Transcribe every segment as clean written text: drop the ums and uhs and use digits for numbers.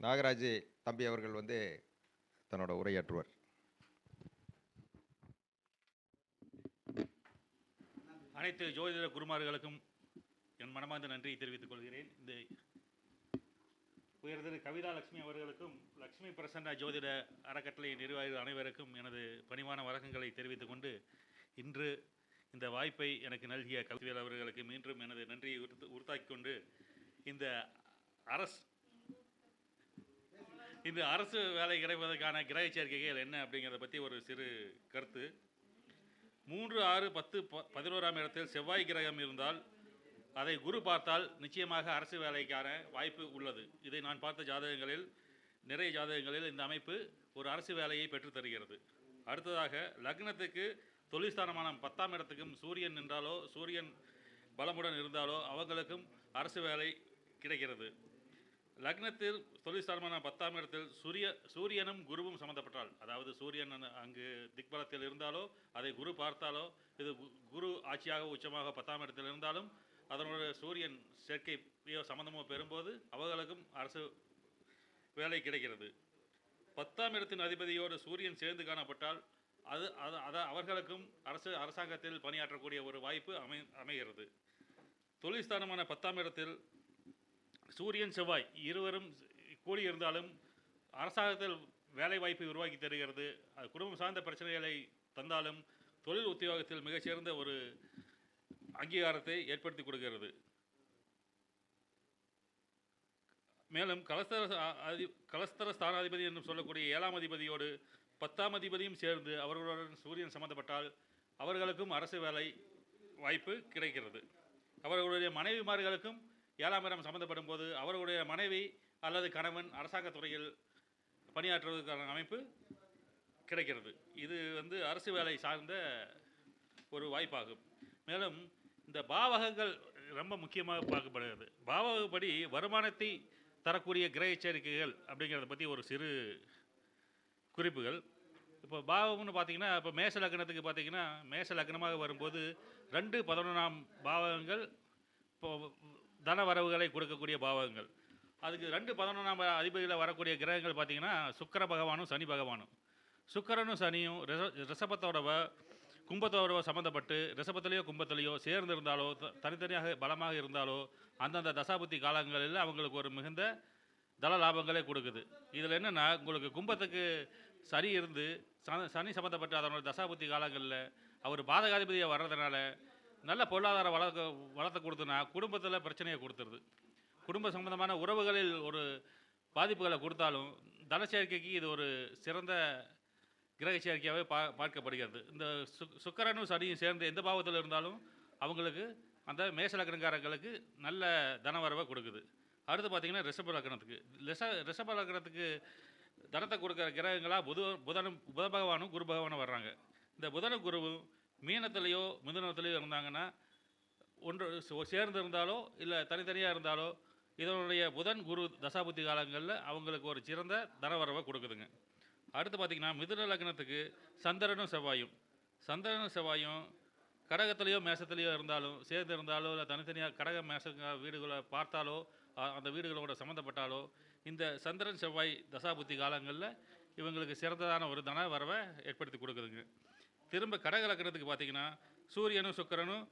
நாகராஜ் தம்பி அவர்கள் தன்னோட உரையாற்றுவார். அனைத்து ஜோதிட குருமார்களுக்கும் என் மனமார்ந்த நன்றியை தெரிவித்துக் கொள்கிறேன். இந்த உயர்திரு கவிதா லட்சுமி அவர்களுக்கும் லட்சுமி பிரசன்ன ஜோதிட அறக்கட்டளை நிர்வாகிகள் அனைவருக்கும் எனது பணிவான வணக்கங்களை தெரிவித்துக் கொண்டு, இன்று இந்த வாய்ப்பை எனக்கு நல்கிய கவிவேல் அவர்களுக்கு மீண்டும் எனது நன்றியை உறுத்தாக்கிக் கொண்டு, இந்த அரசு வேலை கிடைப்பதற்கான கிரக சேர்க்கைகள் என்ன அப்படிங்கிறத பற்றி ஒரு சிறு கருத்து. 3, 6, 10, 11ஆம் இடத்தில் செவ்வாய் கிரகம் இருந்தால் அதை குரு பார்த்தால் நிச்சயமாக அரசு வேலைக்கான வாய்ப்பு உள்ளது. இதை நான் பார்த்த ஜாதகங்களில் நிறைய ஜாதகங்களில் இந்த அமைப்பு ஒரு அரசு வேலையை பெற்று தருகிறது. அடுத்ததாக லக்னத்துக்கு தொழில்ஸ்தானமான 10ஆம் இடத்துக்கும் சூரியன் நின்றாலோ சூரியன் பலமுடன் இருந்தாலோ அவங்களுக்கும் அரசு வேலை கிடைக்கிறது. லக்னத்தில் தொழில்ஸ்தானமான 10ஆம் இடத்தில் சூரியனும் குருவும் சம்மந்தப்பட்டால், அதாவது சூரியன் அங்கு திக்பலத்தில் இருந்தாலோ அதை குரு பார்த்தாலோ, இது குரு ஆட்சியாக உச்சமாக 10ஆம் இடத்தில் இருந்தாலும் அதனோட சூரியன் சேர்க்கையோ சம்பந்தமோ பெறும்போது அவர்களுக்கும் அரசு வேலை கிடைக்கிறது. 10ஆம் இடத்தின் அதிபதியோடு சூரியன் சேர்ந்து காணப்பட்டால் அவர்களுக்கும் அரசாங்கத்தில் பணியாற்றக்கூடிய ஒரு வாய்ப்பு அமைகிறது. தொழில்ஸ்தானமான 10ஆம் இடத்தில் சூரியன் செவ்வாய் இருவரும் கூடி இருந்தாலும் அரசாங்கத்தில் வேலை வாய்ப்பை உருவாக்கி தருகிறது. குடும்பம் சார்ந்த பிரச்சனைகளை தந்தாலும் தொழில் உத்தியோகத்தில் மிகச்சிறந்த ஒரு அங்கீகாரத்தை ஏற்படுத்தி கொடுக்கிறது. மேலும் கலஸ்தர ஸ்தானாதிபதி என்று சொல்லக்கூடிய 7ஆம் அதிபதியோடு 10ஆம் அதிபதியும் சேர்ந்து அவர்களுடன் சூரியன் சம்பந்தப்பட்டால் அவர்களுக்கும் அரசு வேலை வாய்ப்பு கிடைக்கிறது. அவர்களுடைய மனைவிமார்களுக்கும் 7ஆம் இடம் சம்பந்தப்படும் போது அவர்களுடைய மனைவி அல்லது கணவன் அரசாங்க துறையில் பணியாற்றுவதற்கான அமைப்பு கிடைக்கிறது. இது அரசு வேலை சார்ந்த ஒரு வாய்ப்பாகும். மேலும் இந்த பாவகங்கள் ரொம்ப முக்கியமாக பார்க்கப்படுகிறது. பாவகப்படி வருமானத்தை தரக்கூடிய கிரக சேர்க்கைகள் அப்படிங்கிறத பற்றி ஒரு சிறு குறிப்புகள். இப்போ பாவகம்னு பார்த்தீங்கன்னா, இப்போ மேச லக்னத்துக்கு பார்த்தீங்கன்னா, மேச லக்னமாக வரும்போது 2, 11ஆம் பாவகங்கள் இப்போ தன வரவுகளை கொடுக்கக்கூடிய பாவகங்கள். அதுக்கு 2, 11ஆம் அதிபதியில் வரக்கூடிய கிரகங்கள் பார்த்திங்கன்னா சுக்கிர பகவானும் சனி பகவானும். சுக்கிரனும் சனியும் ரிஷபத்தோடவோ கும்பத்தோடவோ சம்மந்தப்பட்டு ரிஷபத்திலேயோ கும்பத்திலேயோ சேர்ந்து இருந்தாலோ தனித்தனியாக பலமாக இருந்தாலோ அந்தந்த தசாபுத்தி காலங்களில் அவங்களுக்கு ஒரு மிகுந்த தன லாபங்களே கொடுக்குது. இதில் என்னென்னா, உங்களுக்கு கும்பத்துக்கு சனி இருந்து சனி சம்மந்தப்பட்ட அதனோட தசாபுத்தி காலங்களில் அவர் பாதகாதிபதியாக வர்றதுனால நல்ல பொருளாதார வளத்தை கொடுத்துனா குடும்பத்தில் பிரச்சனையை கொடுத்துருது. குடும்ப சம்பந்தமான உறவுகளில் ஒரு பாதிப்புகளை கொடுத்தாலும் தன சேர்க்கைக்கு இது ஒரு சிறந்த கிரக சேர்க்கையாகவே பார்க்கப்படுகிறது. இந்த சுக்கிரனும் சனியும் சேர்ந்து எந்த பாவத்தில் இருந்தாலும் அவங்களுக்கு அந்த மேச லக்னக்காரங்களுக்கு நல்ல தனவரவை கொடுக்குது. அடுத்து பார்த்திங்கன்னா ரிஷப லக்னத்துக்கு ரிஷப லக்னத்துக்கு தனத்தை கொடுக்குற கிரகங்களாக புத பகவானும் குரு பகவானும் வர்றாங்க. இந்த புதனும் குருவும் மீனத்திலேயோ மிதுனத்திலேயோ இருந்தாங்கன்னா ஒன்று சேர்ந்து இருந்தாலோ இல்லை தனித்தனியாக இருந்தாலோ இதனுடைய புதன் குரு தசாபுத்தி காலங்களில் அவங்களுக்கு ஒரு சிறந்த தனவரவை கொடுக்குதுங்க. அடுத்து பார்த்திங்கன்னா மிதுன லக்னத்துக்கு சந்திரனும் செவ்வாயும் கடகத்திலேயோ மேசத்திலேயோ இருந்தாலும் சேர்ந்து இருந்தாலோ இல்லை தனித்தனியாக கடக மேச வீடுகளை பார்த்தாலோ அந்த வீடுகளோட சம்மந்தப்பட்டாலோ இந்த சந்திரன் செவ்வாய் தசாபுத்தி காலங்களில் இவங்களுக்கு சிறந்ததான ஒரு தன வரவை ஏற்படுத்தி கொடுக்குதுங்க. திரும்ப கடக லக்னத்துக்கு பார்த்திங்கன்னா சூரியனும் சுக்கிரனும்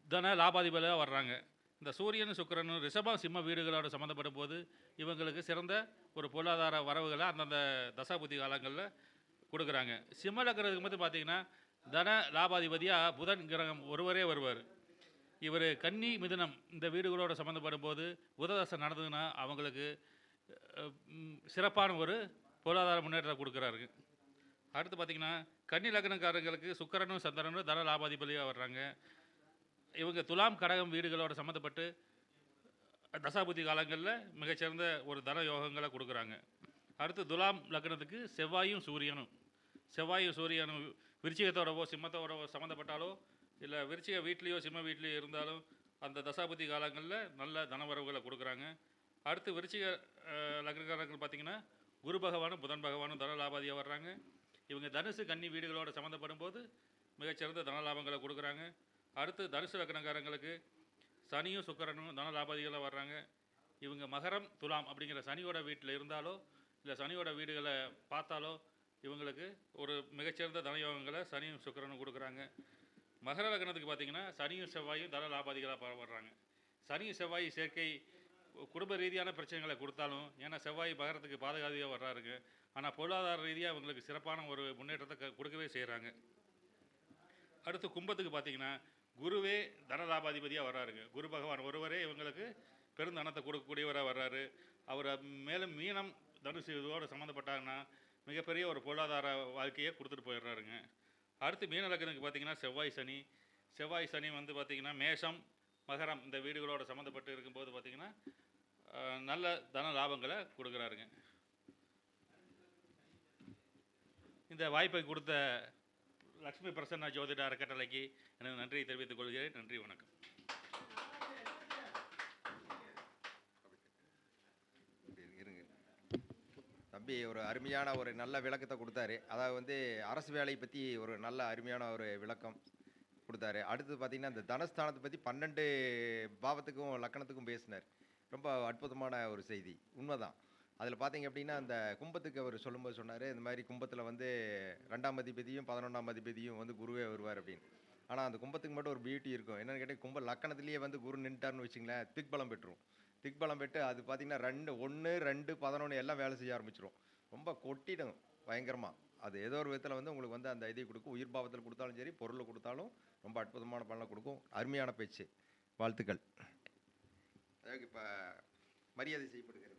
தன லாபாதிபதியாக வர்றாங்க. இந்த சூரியனும் சுக்கிரனும் ரிஷபம் சிம்ம வீடுகளோடு சம்மந்தப்படும் போது இவங்களுக்கு சிறந்த ஒரு பொருளாதார வரவுகளை அந்தந்த தசாபுத்தி காலங்களில் கொடுக்குறாங்க. சிம்ம லக்னத்துக்கு மட்டும் பார்த்திங்கன்னா தன லாபாதிபதியாக புதன் கிரகம் ஒருவரே வருவார். இவர் கன்னி மிதுனம் இந்த வீடுகளோடு சம்மந்தப்படும் போது புததசை நடந்ததுன்னா அவங்களுக்கு சிறப்பான ஒரு பொருளாதார முன்னேற்றத்தை கொடுக்குறாரு. அடுத்து பார்த்திங்கன்னா கன்னி லக்னக்காரங்களுக்கு சுக்கிரனும் சந்திரனும் தன லாபாதிபதியாக வர்றாங்க. இவங்க துலாம் கடகம் வீடுகளோடு சம்மந்தப்பட்டு தசாபுத்தி காலங்களில் மிகச்சிறந்த ஒரு தன யோகங்களை கொடுக்குறாங்க. அடுத்து துலாம் லக்னத்துக்கு செவ்வாயும் சூரியனும் விருச்சிகத்தோடவோ சிம்மத்தோடவோ சம்மந்தப்பட்டாலோ இல்லை விருச்சிக வீட்லேயோ சிம்ம வீட்லேயோ இருந்தாலும் அந்த தசாபுத்தி காலங்களில் நல்ல தனவரவுகளை கொடுக்குறாங்க. அடுத்து விருச்சிக லக்னக்காரர்கள் பார்த்திங்கன்னா குரு பகவானும் புதன் பகவானும் தன லாபாதியாக வர்றாங்க. இவங்க தனுசு கன்னி வீடுகளோடு சம்மந்தப்படும் போது மிகச்சிறந்த தன லாபங்களை கொடுக்குறாங்க. அடுத்து தனுசு லக்னக்காரங்களுக்கு சனியும் சுக்கிரனும் தன லாபாதிகளாக வர்றாங்க. இவங்க மகரம் துலாம் அப்படிங்கிற சனியோட வீட்டில் இருந்தாலோ இல்லை சனியோட வீடுகளை பார்த்தாலோ இவங்களுக்கு ஒரு மிகச்சிறந்த தனயோகங்களை சனியும் சுக்கிரனும் கொடுக்குறாங்க. மகர லக்னத்துக்கு பார்த்தீங்கன்னா சனியும் செவ்வாயும் தன லாபாதிகளாக வர்றாங்க. சனியும் செவ்வாய் சேர்க்கை குடும்ப ரீதியான பிரச்சனைகளை கொடுத்தாலும், ஏன்னா செவ்வாய் மகரத்துக்கு பாதுகாதியாக வர்றாருங்க, ஆனால் பொருளாதார ரீதியாக இவங்களுக்கு சிறப்பான ஒரு முன்னேற்றத்தை கொடுக்கவே செய்கிறாங்க. அடுத்து கும்பத்துக்கு பார்த்தீங்கன்னா குருவே தனலாபாதிபதியாக வர்றாருங்க. குரு பகவான் ஒருவரே இவங்களுக்கு பெருந்தனத்தை கொடுக்கக்கூடியவராக வர்றாரு. அவர் மேலும் மீனம் தனுசு இதோடு சம்மந்தப்பட்டாங்கன்னா மிகப்பெரிய ஒரு பொருளாதார வாழ்க்கையை கொடுத்துட்டு போயிடுறாருங்க. அடுத்து மீன லக்னத்துக்கு பார்த்தீங்கன்னா செவ்வாய் சனி வந்து பார்த்திங்கன்னா மேஷம் மகரம் இந்த வீடுகளோட சம்மந்தப்பட்டு இருக்கும்போது பார்த்திங்கன்னா நல்ல தன லாபங்களை கொடுக்குறாருங்க. இந்த வாய்ப்பை கொடுத்த லக்ஷ்மி பிரசன்னா ஜோதிட அறக்கட்டளைக்கு எனது நன்றியை தெரிவித்துக் கொள்கிறேன். நன்றி, வணக்கம். இருங்க தம்பி, ஒரு அருமையான ஒரு நல்ல விளக்கத்தை கொடுத்தாரு. அதாவது வந்து அரசு வேலையை பற்றி ஒரு நல்ல அருமையான ஒரு விளக்கம் கொடுத்தாரு. அடுத்து பார்த்தீங்கன்னா இந்த தனஸ்தானத்தை பற்றி 12 பாவத்துக்கும் லக்கணத்துக்கும் பேசினார். ரொம்ப அற்புதமான ஒரு செய்தி, உண்மைதான். அதில் பார்த்தீங்க அப்படின்னா அந்த கும்பத்துக்கு அவர் சொல்லும்போது சொன்னார், இந்த மாதிரி கும்பத்தில் வந்து 2ஆம் அதிபதியும் 11ஆம் அதிபதியும் வந்து குருவே வருவார் அப்படின்னு. ஆனால் அந்த கும்பத்துக்கு மட்டும் ஒரு பியூட்டி இருக்கும். என்னென்னு கேட்டால் கும்ப லக்கணத்திலேயே வந்து குரு நின்ட்டார்னு வச்சுங்களேன், திக்பலம் பெற்றுரும். திக்பலம் பெற்று அது பார்த்தீங்கன்னா 1, 2, 11 எல்லாம் வேலை செய்ய ஆரம்பிச்சிடும். ரொம்ப கொட்டிடும் பயங்கரமாக. அது ஏதோ ஒரு விதத்தில் வந்து உங்களுக்கு வந்து அந்த இதை கொடுக்கும். உயிர் பாவத்தில் கொடுத்தாலும் சரி, பொருளை கொடுத்தாலும் ரொம்ப அற்புதமான பலனை கொடுக்கும். அருமையான பேச்சு, வாழ்த்துக்கள். அதாவது இப்போ மரியாதை செய்யப்படுகிறது.